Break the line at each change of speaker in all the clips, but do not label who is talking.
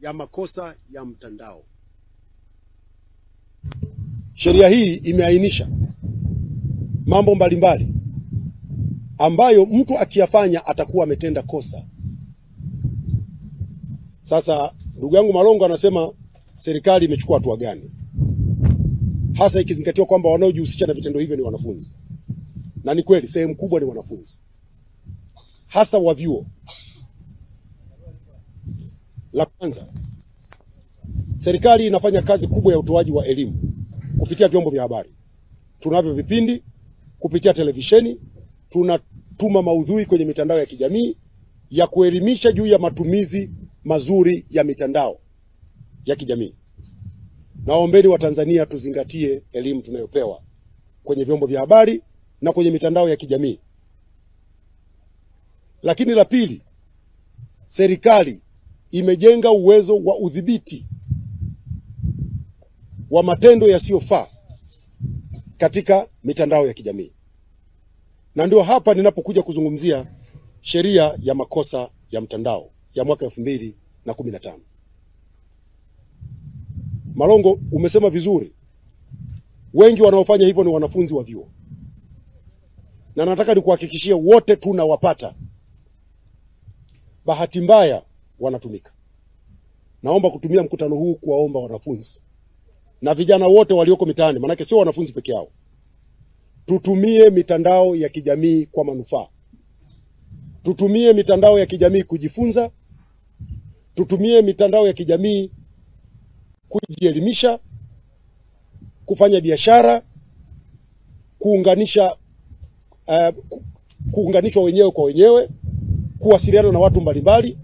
ya makosa ya mtandao. Sheria hii imeainisha mambo mbalimbali ambayo mtu akiyafanya atakuwa ametenda kosa. Sasa ndugu yangu Malongo anasema serikali imechukua hatua gani, hasa ikizingatiwa kwamba wanaojihusisha na vitendo hivyo ni wanafunzi. Na ni kweli sehemu kubwa ni wanafunzi, hasa wa vyuo. La kwanza, serikali inafanya kazi kubwa ya utoaji wa elimu kupitia vyombo vya habari. Tunavyo vipindi kupitia televisheni, tunatuma maudhui kwenye mitandao ya kijamii ya kuelimisha juu ya matumizi mazuri ya mitandao ya kijamii. Naombeni Watanzania tuzingatie elimu tunayopewa kwenye vyombo vya habari na kwenye mitandao ya kijamii. Lakini la pili, serikali imejenga uwezo wa udhibiti wa matendo yasiyofaa katika mitandao ya kijamii. Na ndio hapa ninapokuja kuzungumzia sheria ya makosa ya mtandao ya mwaka 2015. Malongo, umesema vizuri. Wengi wanaofanya hivyo ni wanafunzi wa vyuo. Na nataka nikuhakikishie wote tunawapata. Bahati mbaya wanatumika. Naomba kutumia mkutano huu kuwaomba wanafunzi na vijana wote walioko mitaani, manake sio wanafunzi peke yao. Tutumie mitandao ya kijamii kwa manufaa. Tutumie mitandao ya kijamii kujifunza. Tutumie mitandao ya kijamii kujielimisha, kufanya biashara, kuunganishwa wenyewe kwa wenyewe, kuwasiliana na watu mbalimbali,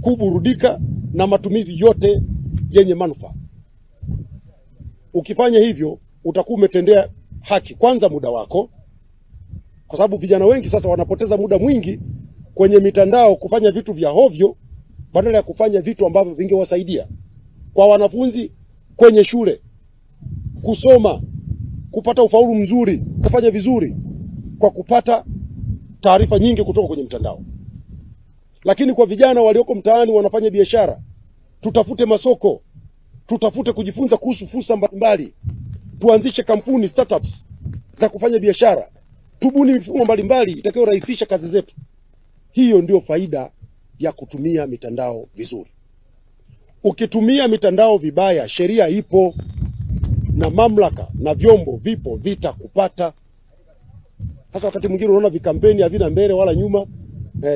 kuburudika na matumizi yote yenye manufaa. Ukifanya hivyo utakuwa umetendea haki kwanza muda wako, kwa sababu vijana wengi sasa wanapoteza muda mwingi kwenye mitandao kufanya vitu vya hovyo badala ya kufanya vitu ambavyo vingewasaidia. Kwa wanafunzi kwenye shule, kusoma, kupata ufaulu mzuri, kufanya vizuri kwa kupata taarifa nyingi kutoka kwenye mtandao. Lakini kwa vijana walioko mtaani wanafanya biashara, tutafute masoko, tutafute kujifunza kuhusu fursa mbalimbali, tuanzishe kampuni, startups za kufanya biashara, tubuni mifumo mbalimbali itakayorahisisha kazi zetu. Hiyo ndio faida ya kutumia mitandao vizuri. Ukitumia mitandao vibaya, sheria ipo na mamlaka na vyombo vipo vitakupata. Hasa wakati mwingine unaona vikampeni havina mbele wala nyuma.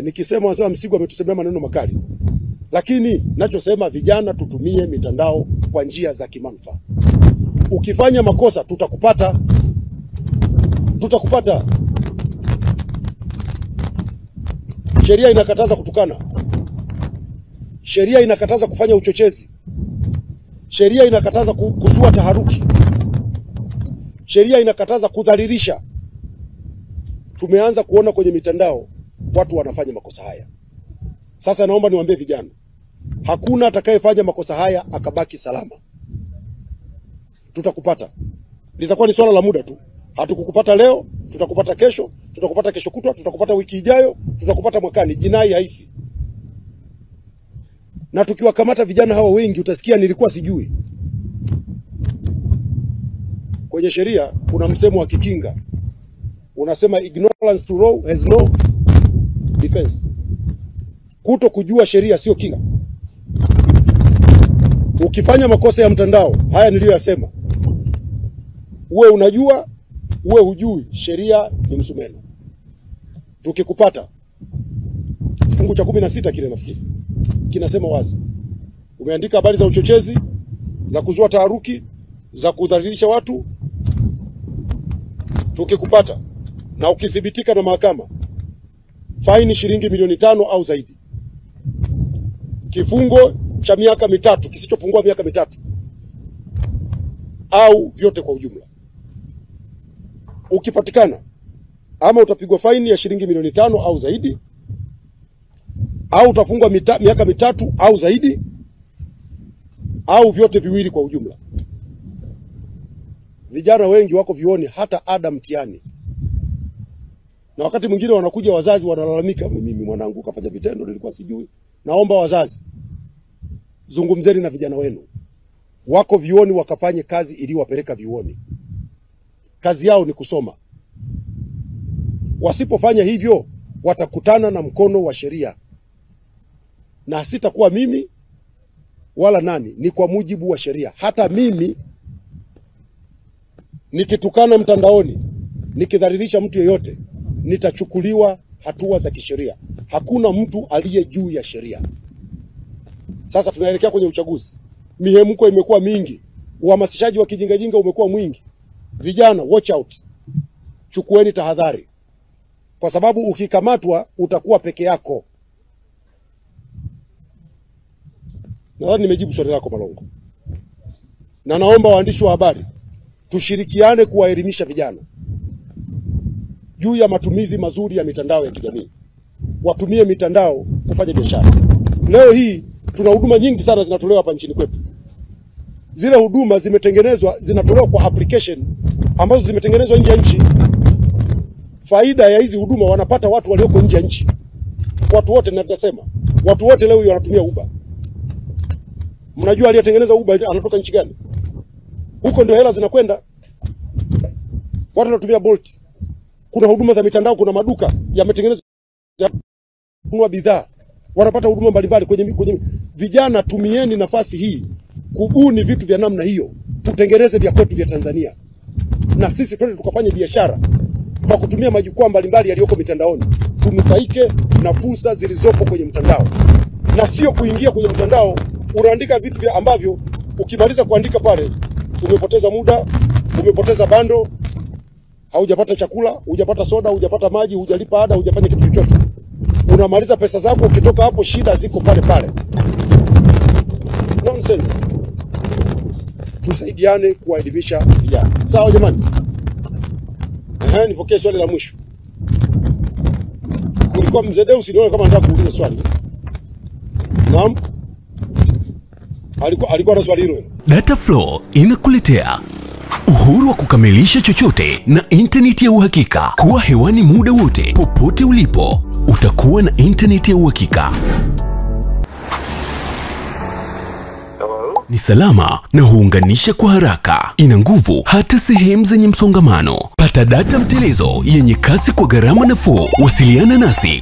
Nikisema wasema Msigu ametusemea maneno makali. Lakini nachosema vijana tutumie mitandao kwa njia za kimanufaa. Ukifanya makosa tutakupata. Tutakupata. Sheria inakataza kutukana. Sheria inakataza kufanya uchochezi. Sheria inakataza kuzua taharuki. Sheria inakataza kudhalilisha. Tumeanza kuona kwenye mitandao watu wanafanya makosa haya. Sasa naomba niwaambie vijana, hakuna atakayefanya makosa haya akabaki salama. Tutakupata. Litakuwa ni swala la muda tu. Hatukukupata leo, tutakupata kesho, tutakupata kesho kutwa, tutakupata wiki ijayo, tutakupata mwakani. Jinai haifi. Na tukiwakamata vijana hawa wengi utasikia nilikuwa sijui. Kwenye sheria kuna msemo wa Kikinga unasema ignorance to law has no defense. Kuto kujua sheria sio kinga. Ukifanya makosa ya mtandao haya niliyoyasema, uwe unajua uwe hujui, sheria ni msumeno. Tukikupata, kifungu cha 16 kile nafikiri kinasema wazi, umeandika habari za uchochezi, za kuzua taharuki, za kudhalilisha watu, tukikupata na ukithibitika na mahakama, faini shilingi milioni 5 au zaidi. Kifungo cha miaka 3 kisichopungua miaka 3 au vyote kwa ujumla. Ukipatikana, ama utapigwa faini ya shilingi milioni 5 au zaidi, au utafungwa miaka 3 au zaidi, au vyote viwili kwa ujumla. Vijana wengi wako vioni hata ada mtihani. Na wakati mwingine wanakuja wazazi wanalalamika, mimi mwanangu kafanya vitendo nilikuwa sijui. Naomba wazazi, zungumzeni na vijana wenu. Wako vyuoni wakafanye kazi iliyowapeleka vyuoni. Kazi yao ni kusoma. Wasipofanya hivyo watakutana na mkono wa sheria. Na sitakuwa mimi wala nani, ni kwa mujibu wa sheria. Hata mimi nikitukana mtandaoni, nikidhalilisha mtu yeyote, nitachukuliwa hatua za kisheria. Hakuna mtu aliye juu ya sheria. Sasa tunaelekea kwenye uchaguzi. Mihemko imekuwa mingi. Uhamasishaji wa kijingajinga umekuwa mwingi. Vijana, watch out. Chukueni tahadhari. Kwa sababu ukikamatwa utakuwa peke yako. Nadhani nimejibu swali lako Malongo. Na naomba waandishi wa habari tushirikiane kuwaelimisha vijana juu ya matumizi mazuri ya mitandao ya kijamii. Watumie mitandao kufanya biashara. Leo hii tuna huduma nyingi sana zinatolewa hapa nchini kwetu. Zile huduma zimetengenezwa, zinatolewa kwa application ambazo zimetengenezwa nje ya nchi. Faida ya hizi huduma wanapata watu walioko nje ya nchi. Watu wote, na tunasema watu wote leo wanatumia Uber. Mnajua aliyetengeneza Uber anatoka nchi gani? Huko ndio hela zinakwenda. Watu wanatumia Bolt. Kuna huduma za mitandao, kuna maduka yametengenezwa kununua bidhaa. Wanapata huduma mbalimbali kwenye vijana. Tumieni nafasi hii kubuni vitu vya namna hiyo. Tutengeneze vya kwetu vya Tanzania. Na sisi twende tukafanye biashara kwa kutumia majukwaa mbalimbali yaliyoko mitandaoni. Tunufaike na fursa zilizopo kwenye mtandao. Na sio kuingia kwenye mtandao unaandika vitu vya ambavyo ukimaliza kuandika pale umepoteza muda, umepoteza bando, haujapata chakula, hujapata soda, hujapata maji, hujalipa ada, hujafanya kitu chochote. Unamaliza pesa zako, ukitoka hapo shida ziko pale pale. Nonsense. Tusaidiane kuwaelimisha vijana. Sawa jamani? Nipokee swali la mwisho. Kulikuwa mzee Deus, nione kama nataka kuuliza swali. Naam. Alikuwa na swali hilo.
Dataflow inakuletea uhuru wa kukamilisha chochote na internet ya uhakika. Kuwa hewani muda wote, popote ulipo, utakuwa na internet ya uhakika. Ni salama na huunganisha kwa haraka. Ina nguvu hata sehemu zenye msongamano. Pata data mtelezo yenye kasi kwa gharama nafuu. Wasiliana nasi.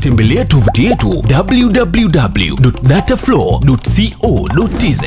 Tembelea tovuti yetu www.dataflow.co.tz.